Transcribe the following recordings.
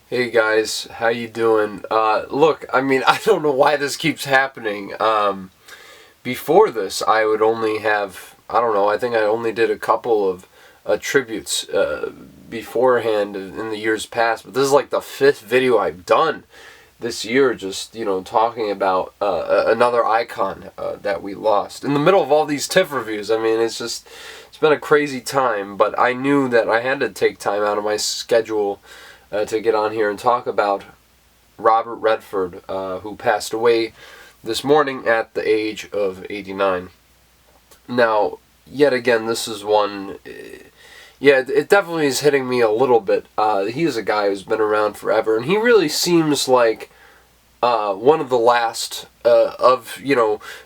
Hey guys, how you doing? Look, I mean, I don't know why this keeps happening. Before this, I would only have, I don't know, I think I only did a couple of tributes beforehand in the years past, but this is like the fifth video I've done this year, just, talking about another icon that we lost. In the middle of all these TIFF reviews, I mean, it's been a crazy time, but I knew that I had to take time out of my schedule to get on here and talk about Robert Redford, who passed away this morning at the age of 89. Now, yet again, this is one, yeah, it definitely is hitting me a little bit. He is a guy who's been around forever, and he really seems like one of the last of,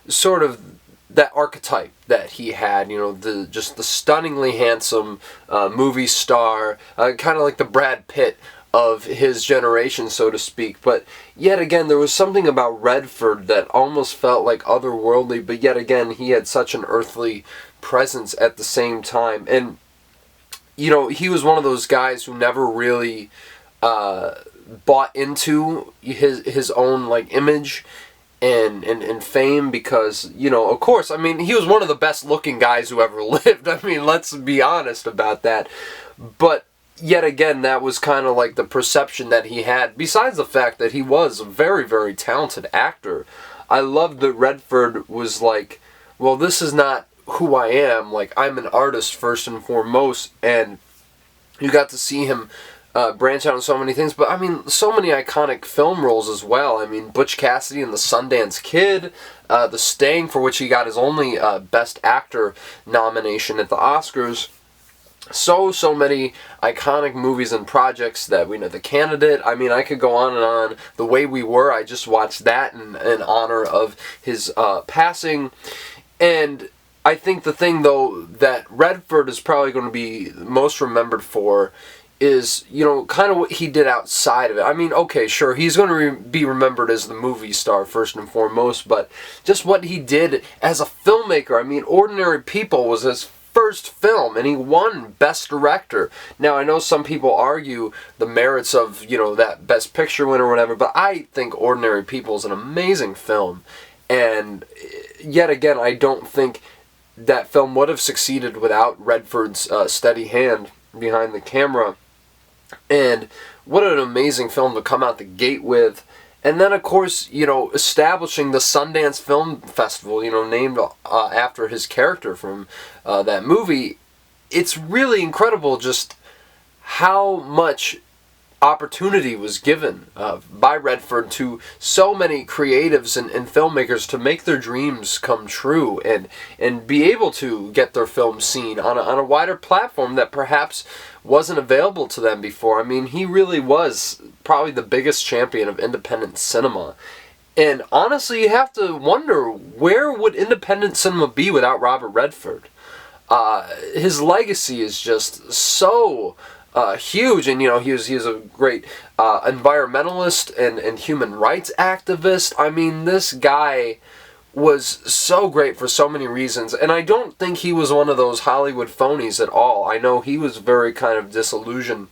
sort of that archetype that he had, just the stunningly handsome movie star, kind of like the Brad Pitt of his generation, so to speak. But yet again, there was something about Redford that almost felt like otherworldly, but yet again, he had such an earthly presence at the same time. And, he was one of those guys who never really bought into his own, like, image and fame, because, of course, I mean, he was one of the best looking guys who ever lived. I mean, let's be honest about that. But yet again, that was kind of like the perception that he had, besides the fact that he was a very, very talented actor. I loved that Redford was like, well, this is not who I am. Like, I'm an artist first and foremost, and you got to see him branch out in so many things. But I mean, so many iconic film roles as well. I mean, Butch Cassidy and the Sundance Kid, The Sting, for which he got his only Best Actor nomination at the Oscars. So many iconic movies and projects that we know. The Candidate, I mean, I could go on and on. The Way We Were, I just watched that in honor of his passing. And I think the thing, though, that Redford is probably going to be most remembered for is, kind of what he did outside of it. I mean, okay, sure, he's going to be remembered as the movie star first and foremost, but just what he did as a filmmaker. I mean, Ordinary People was his first film, and he won Best Director. Now, I know some people argue the merits of, that Best Picture win or whatever, but I think Ordinary People is an amazing film. And yet again, I don't think that film would have succeeded without Redford's steady hand behind the camera. And what an amazing film to come out the gate with. And then, of course, establishing the Sundance Film Festival, named after his character from that movie. It's really incredible just how much opportunity was given by Redford to so many creatives and filmmakers to make their dreams come true and be able to get their film seen on a wider platform that perhaps wasn't available to them before. I mean, he really was probably the biggest champion of independent cinema. And honestly, you have to wonder, where would independent cinema be without Robert Redford? His legacy is just so huge, and he was a great environmentalist and human rights activist. I mean, this guy was so great for so many reasons, and I don't think he was one of those Hollywood phonies at all. I know he was very kind of disillusioned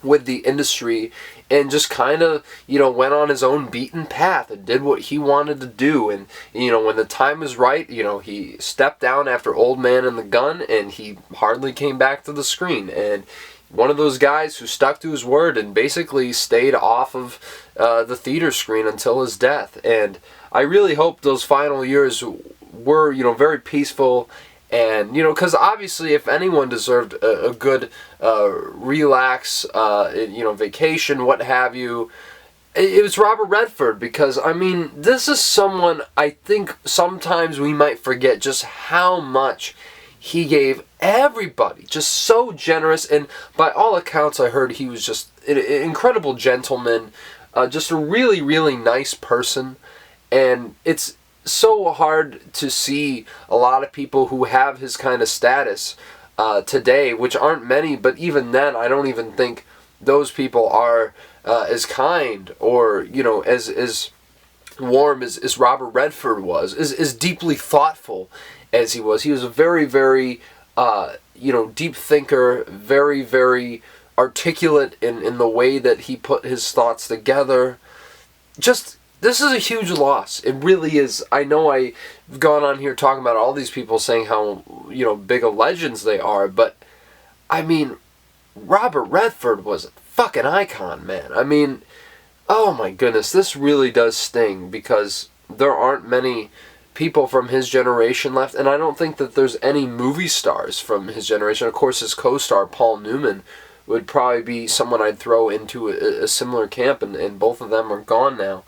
with the industry and just kind of, went on his own beaten path and did what he wanted to do. And, when the time was right, he stepped down after Old Man and the Gun, and he hardly came back to the screen. And one of those guys who stuck to his word and basically stayed off of the theater screen until his death. And I really hope those final years were, very peaceful. And, because obviously if anyone deserved a good relax, vacation, what have you, it was Robert Redford. Because, I mean, this is someone I think sometimes we might forget just how much he gave everybody, just so generous. And by all accounts, I heard he was just an incredible gentleman, just a really, really nice person. And it's so hard to see a lot of people who have his kind of status today, which aren't many, but even then, I don't even think those people are as kind or, as warm as Robert Redford was, as deeply thoughtful as he was. He was a very, very, deep thinker, very, very articulate in the way that he put his thoughts together. Just, this is a huge loss. It really is. I know I've gone on here talking about all these people saying how, you know, big of legends they are, but, I mean, Robert Redford was a fucking icon, man. I mean, oh my goodness, this really does sting, because there aren't many people from his generation left, and I don't think that there's any movie stars from his generation. Of course, his co-star, Paul Newman, would probably be someone I'd throw into a similar camp, and both of them are gone now.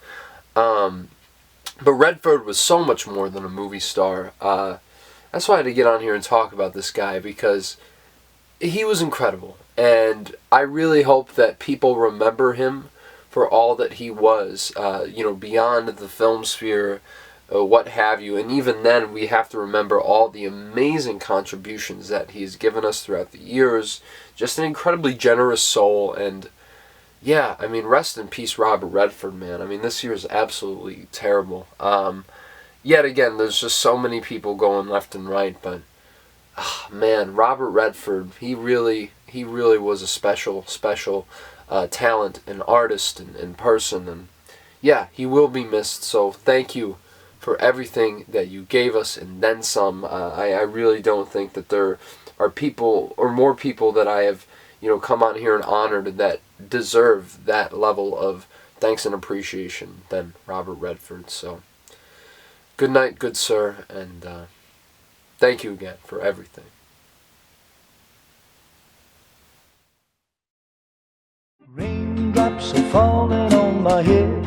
But Redford was so much more than a movie star. That's why I had to get on here and talk about this guy, because he was incredible. And I really hope that people remember him for all that he was, you know, beyond the film sphere, what have you. And even then, we have to remember all the amazing contributions that he's given us throughout the years. Just an incredibly generous soul. And yeah, I mean, rest in peace, Robert Redford, man. I mean, this year is absolutely terrible. Yet again, there's just so many people going left and right, but man, Robert Redford, he really was a special talent, an artist, and person. And yeah, he will be missed. So thank you for everything that you gave us, and then some. I really don't think that there are people, or more people, that I have, you know, come on here and honored that deserve that level of thanks and appreciation than Robert Redford. So good night, good sir, and thank you again for everything. Raindrops are falling on my head,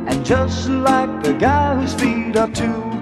and just like the guy whose feet are too